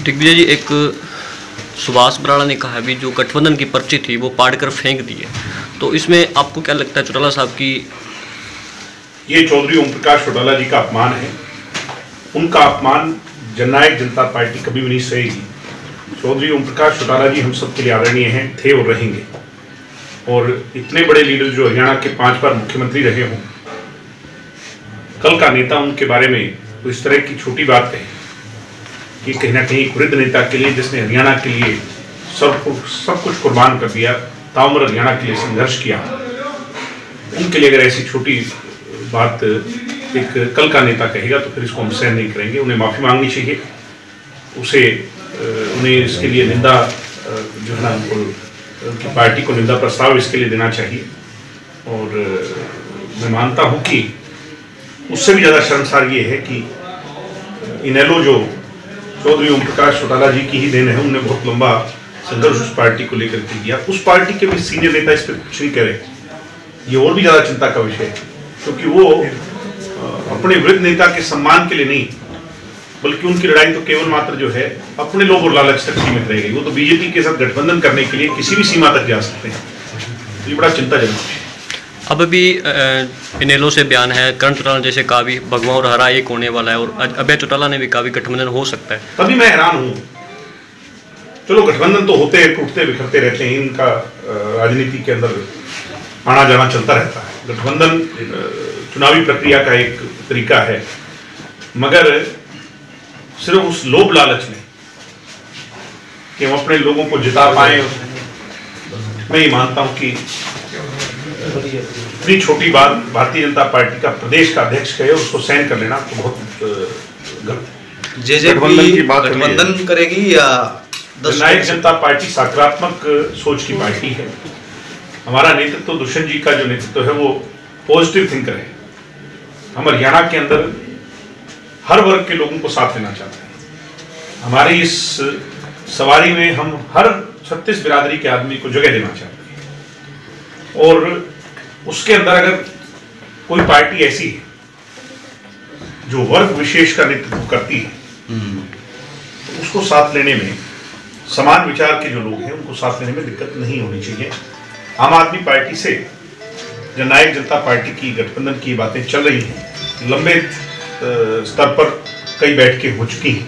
दिग्विजय जी, एक सुभाष बराड़ा ने कहा भी जो गठबंधन की पर्ची थी वो पाड़ कर फेंक दी है, तो इसमें आपको क्या लगता है चौटाला साहब की? ये चौधरी ओम प्रकाश चौटाला जी का अपमान है। उनका अपमान जननायक जनता पार्टी कभी भी नहीं सहेगी। चौधरी ओम प्रकाश चौटाला जी हम सब के लिए आदरणीय हैं, थे और रहेंगे। और इतने बड़े लीडर जो हरियाणा के 5 बार मुख्यमंत्री रहे हों, कल का नेता उनके बारे में तो इस तरह की छोटी बात कहे कि कहीं ना कहीं वृद्ध नेता के लिए जिसने हरियाणा के लिए सब कुछ कुर्बान कर दिया, ताउम्र हरियाणा के लिए संघर्ष किया, उनके लिए अगर ऐसी छोटी बात एक कल का नेता कहेगा तो फिर इसको हम सहन नहीं करेंगे। उन्हें माफ़ी मांगनी चाहिए, उन्हें इसके लिए निंदा जो है ना उनकी पार्टी को निंदा प्रस्ताव इसके लिए देना चाहिए। और मैं मानता हूँ कि उससे भी ज़्यादा शर्मसार ये है कि इनेलो जो चौधरी ओम प्रकाश चौटाला जी की ही देन है, उन्होंने बहुत लंबा संघर्ष उस पार्टी को लेकर के किया। उस पार्टी के भी सीनियर नेता इस पर कुछ नहीं कह रहे। ये और भी ज़्यादा चिंता का विषय है, क्योंकि वो अपने वृद्ध नेता के सम्मान के लिए नहीं, बल्कि उनकी लड़ाई तो केवल मात्र जो है अपने लोग और लालच तक सीमित रह गई। वो तो बीजेपी के साथ गठबंधन करने के लिए किसी भी सीमा तक जा सकते हैं। तो ये बड़ा चिंताजनक है। अब भी इनेलो से बयान है, करण चौटाला जैसे कहा भी भगवान और हरा एक होने वाला है, और अभय चौटाला ने भी कहा भी गठबंधन हो सकता है। तभी मैं हैरान हूँ। चलो गठबंधन तो होते टूटते बिखरते रहते हैं, इनका राजनीति के अंदर आना जाना चलता रहता है। गठबंधन चुनावी प्रक्रिया का एक तरीका है, मगर सिर्फ उस लोभ लालच में कि हम अपने लोगों को जिता पाए। मैं ये मानता हूं कि इतनी छोटी बात भारतीय जनता पार्टी का प्रदेश का अध्यक्ष कहे, उसको सहन कर लेना तो बहुत गलत है। जेजेपी गठबंधन करेगी या जननायक जनता पार्टी सकारात्मक सोच की पार्टी है। हमारा नेतृत्व दुष्यंत जी का जो नेतृत्व है वो पॉजिटिव थिंकर है। हम हरियाणा के अंदर हर वर्ग के लोगों को साथ लेना चाहते हैं। हमारी इस सवारी में हम हर 36 बिरादरी के आदमी को जगह देना चाहते हैं। और उसके अंदर अगर कोई पार्टी ऐसी है जो वर्ग विशेष का नेतृत्व करती है, तो उसको साथ लेने में, समान विचार के जो लोग हैं उनको साथ लेने में दिक्कत नहीं होनी चाहिए। आम आदमी पार्टी से जननायक जनता पार्टी की गठबंधन की बातें चल रही हैं। लंबे स्तर पर कई बैठकें हो चुकी हैं।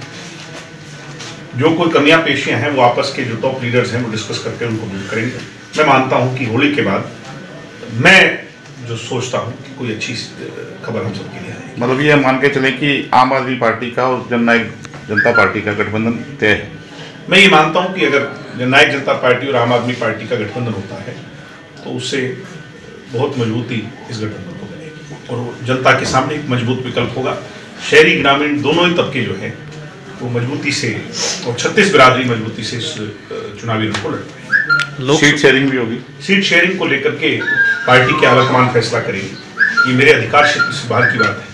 जो कोई कमियां पेशियां हैं वो आपस के जो टॉप लीडर्स हैं वो डिस्कस करके उनको दूर करेंगे। मैं मानता हूं कि होली के बाद मैं जो सोचता हूं कि कोई अच्छी खबर हम सबके लिए आएगी। मतलब ये मान के चले कि आम आदमी पार्टी का और जननायक जनता पार्टी का गठबंधन तय है। मैं ये मानता हूं कि अगर जननायक जनता पार्टी और आम आदमी पार्टी का गठबंधन होता है तो उससे बहुत मजबूती इस गठबंधन को मिलेगी और जनता के सामने एक मजबूत विकल्प होगा। शहरी ग्रामीण दोनों ही तबके जो है वो मजबूती से और 36 बिरादरी मजबूती से इस चुनावी रण को लड़ पाएंगे। सीट शेयरिंग भी होगी। सीट शेयरिंग को लेकर के पार्टी के आलाकमान फैसला करेगी। ये मेरे अधिकार क्षेत्र से बाहर की बात है,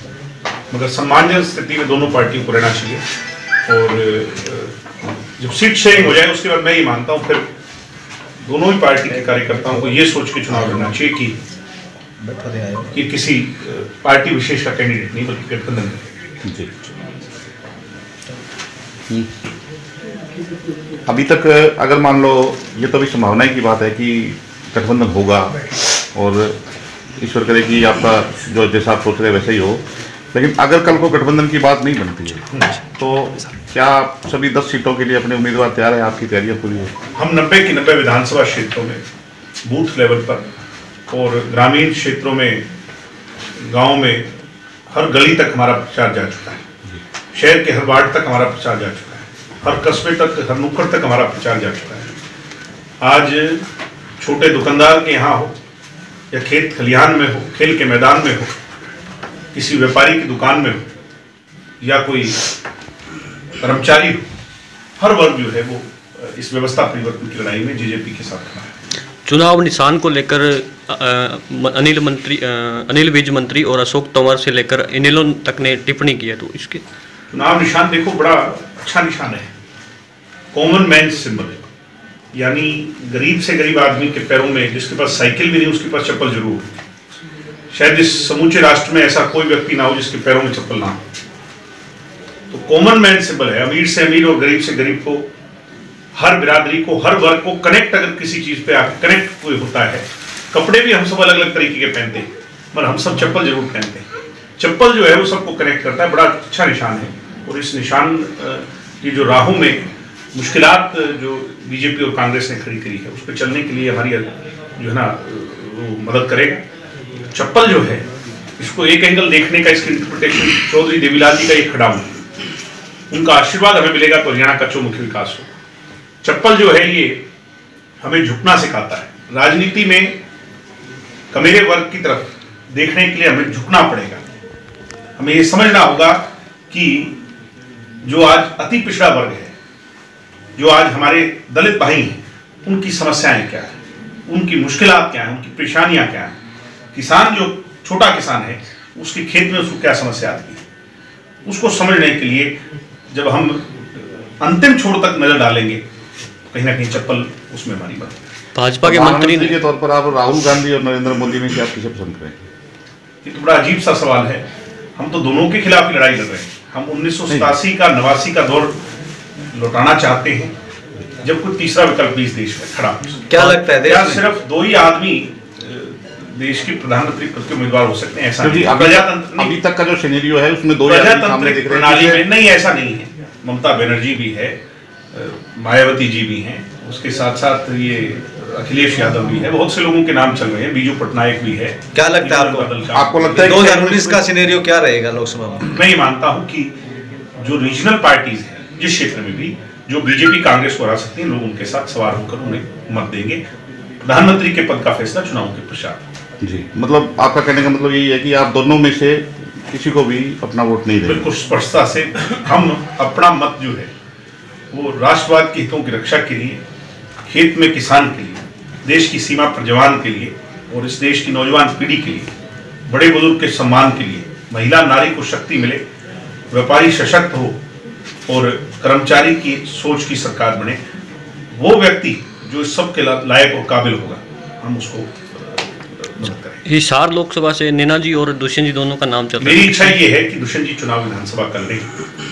मगर सम्मानजनक स्थिति में दोनों पार्टियों को रहना चाहिए। और जब सीट शेयरिंग हो जाए उसके बाद मैं ये मानता हूँ फिर दोनों ही पार्टी के कार्यकर्ताओं को ये सोच के चुनाव लड़ना चाहिए कि किसी पार्टी विशेष का कैंडिडेट नहीं बल्कि गठबंधन जी। अभी तक अगर मान लो, ये तो अभी संभावना की बात है कि गठबंधन होगा और ईश्वर करे कि आपका जो जैसा आप सोच रहे वैसे ही हो, लेकिन अगर कल को गठबंधन की बात नहीं बनती है तो क्या सभी 10 सीटों के लिए अपने उम्मीदवार तैयार है? आपकी तैयारियां पूरी है? हम 90 की 90 विधानसभा क्षेत्रों में बूथ लेवल पर और ग्रामीण क्षेत्रों में, गांव में हर गली तक हमारा प्रचार जा चुका है। शहर के हर वार्ड तक हमारा प्रचार जा चुका है। हर कस्बे तक, हर नुक्कड़ तक हमारा प्रचार जा चुका है। आज छोटे दुकानदार के यहाँ हो या खेत खलिहान में हो, खेल के मैदान में हो, किसी व्यापारी की दुकान में हो या कोई कर्मचारी हो, हर वर्ग जो है वो इस व्यवस्था परिवर्तन की लड़ाई में जेजेपी के साथ खड़ा है। चुनाव निशान को लेकर अनिल विज मंत्री और अशोक तंवर से लेकर इनेलो तक ने टिप्पणी की है, तो इसके चुनाव निशान देखो बड़ा अच्छा निशान है। कॉमन मैन सिंबल है। यानी गरीब से गरीब आदमी के पैरों में, जिसके पास साइकिल भी नहीं उसके पास चप्पल जरूर हो। शायद इस समूचे राष्ट्र में ऐसा कोई व्यक्ति ना हो जिसके पैरों में चप्पल ना हो। तो कॉमन मैन सिंबल है, अमीर से अमीर और गरीब से गरीब को, हर बिरादरी को, हर वर्ग को कनेक्ट अगर किसी चीज पे आकर कनेक्ट कोई होता है। कपड़े भी हम सब अलग अलग तरीके के पहनते हैं, मगर हम सब चप्पल जरूर पहनते हैं। चप्पल जो है वो सबको कनेक्ट करता है, बड़ा अच्छा निशान है। और इस निशान की जो राहों में मुश्किलात जो बीजेपी और कांग्रेस ने खड़ी करी है, उस पर चलने के लिए हमारी जो है ना वो मदद करेगा। चप्पल जो है, इसको एक एंगल देखने का, इसकी इंटरप्रिटेशन चौधरी देवीलाल जी का एक खड़ा हुआ, उनका आशीर्वाद हमें मिलेगा तो हरियाणा का चौमुखी विकास हो। चप्पल जो है ये हमें झुकना सिखाता है। राजनीति में कमेरे वर्ग की तरफ देखने के लिए हमें झुकना पड़ेगा। हमें ये समझना होगा कि जो आज अति पिछड़ा वर्ग है, जो आज हमारे दलित भाई हैं, उनकी समस्याएं क्या है, उनकी मुश्किलात क्या है, उनकी परेशानियां क्या है। किसान जो छोटा किसान है, उसके खेत में उसको क्या समस्या आती है, उसको समझने के लिए जब हम अंतिम छोर तक नजर डालेंगे, कहीं ना कहीं चप्पल उसमें हमारी मदद। भाजपा के मंत्री के तौर पर आप राहुल गांधी और नरेंद्र मोदी में से आप किसे पसंद करेंगे? ये तो बड़ा अजीब सा सवाल है। हम तो दोनों के खिलाफ ही लड़ाई लड़ रहे हैं। हम 1987 का 89 का दौर लौटाना चाहते हैं, जब कोई तीसरा विकल्प भी इस देश में खड़ा हो। क्या लगता है क्या सिर्फ दो ही आदमी देश के प्रधानमंत्री पद के उम्मीदवार हो सकते हैं? ऐसा नहीं। अभी तक का जो सिनेरियो है उसमें दो प्रजातांत्रिक प्रणाली में नहीं, ऐसा नहीं है। ममता बनर्जी भी है, मायावती जी भी हैं, उसके साथ साथ ये अखिलेश यादव भी है, बहुत से लोगों के नाम चल रहे हैं, बीजू पटनायक भी है। क्या लगता है आपको लगता है 2019 का सिनेरियो क्या रहेगा लोकसभा में? मैं ये मानता हूं कि जो रीजनल पार्टीज हैं, जिस क्षेत्र में भी जो बीजेपी कांग्रेस को हरा सकती हैं, लोग उनके साथ सवार होकर उन्हें मत देंगे। प्रधानमंत्री के पद का फैसला चुनाव के पश्चात। जी, मतलब आपका कहने का मतलब यही है कि आप दोनों में से किसी को भी अपना वोट नहीं देंगे? बिल्कुल स्पष्टता से हम अपना मत जो है वो राष्ट्रवाद के हितों की रक्षा के लिए, खेत में किसान के लिए, देश की सीमा पर जवान के लिए और इस देश की नौजवान पीढ़ी के लिए, बड़े बुजुर्ग के सम्मान के लिए, महिला नारी को शक्ति मिले, व्यापारी सशक्त हो और कर्मचारी की सोच की सरकार बने। वो व्यक्ति जो इस सब के लायक और काबिल होगा, हम उसको मदद करें। हिसार लोकसभा से नैना जी और दुष्यंत जी दोनों का नाम चल रहा है। मेरी इच्छा ये है कि दुष्यंत जी चुनाव विधानसभा कर लें।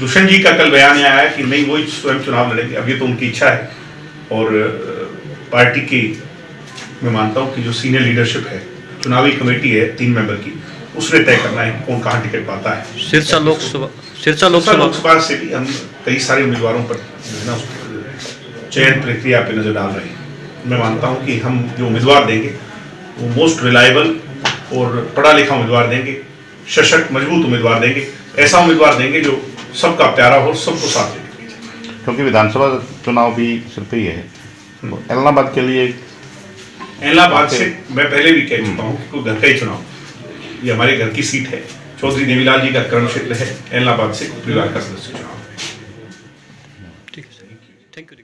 दुष्यंत जी का कल बयान आया है कि नहीं, वो स्वयं चुनाव लड़ेंगे। अब ये तो उनकी इच्छा है और पार्टी की मैं मानता हूं कि जो सीनियर लीडरशिप है, चुनावी कमेटी है 3 मेंबर की, उसने तय करना है कौन कहाँ टिकट पाता है। सिरसा लोकसभा से भी हम कई सारे उम्मीदवारों पर चयन प्रक्रिया पे नजर डाल रहे हैं। मैं मानता हूं कि हम जो उम्मीदवार देंगे वो मोस्ट रिलायबल और पढ़ा लिखा उम्मीदवार देंगे, सशक्त मजबूत उम्मीदवार देंगे, ऐसा उम्मीदवार देंगे जो सबका प्यारा हो, सबको साथ लेके। क्योंकि विधानसभा चुनाव भी सिर्फ ही है, इलाहाबाद के लिए, इलाहाबाद से मैं पहले भी कह चुका हूँ कि कोई घर का ही चुनाव, ये हमारे घर की सीट है। चौधरी देवीलाल जी का कर्ण क्षेत्र है, इलाहाबाद से परिवार का सदस्य चुनाव है। ठीक है, थैंक यू।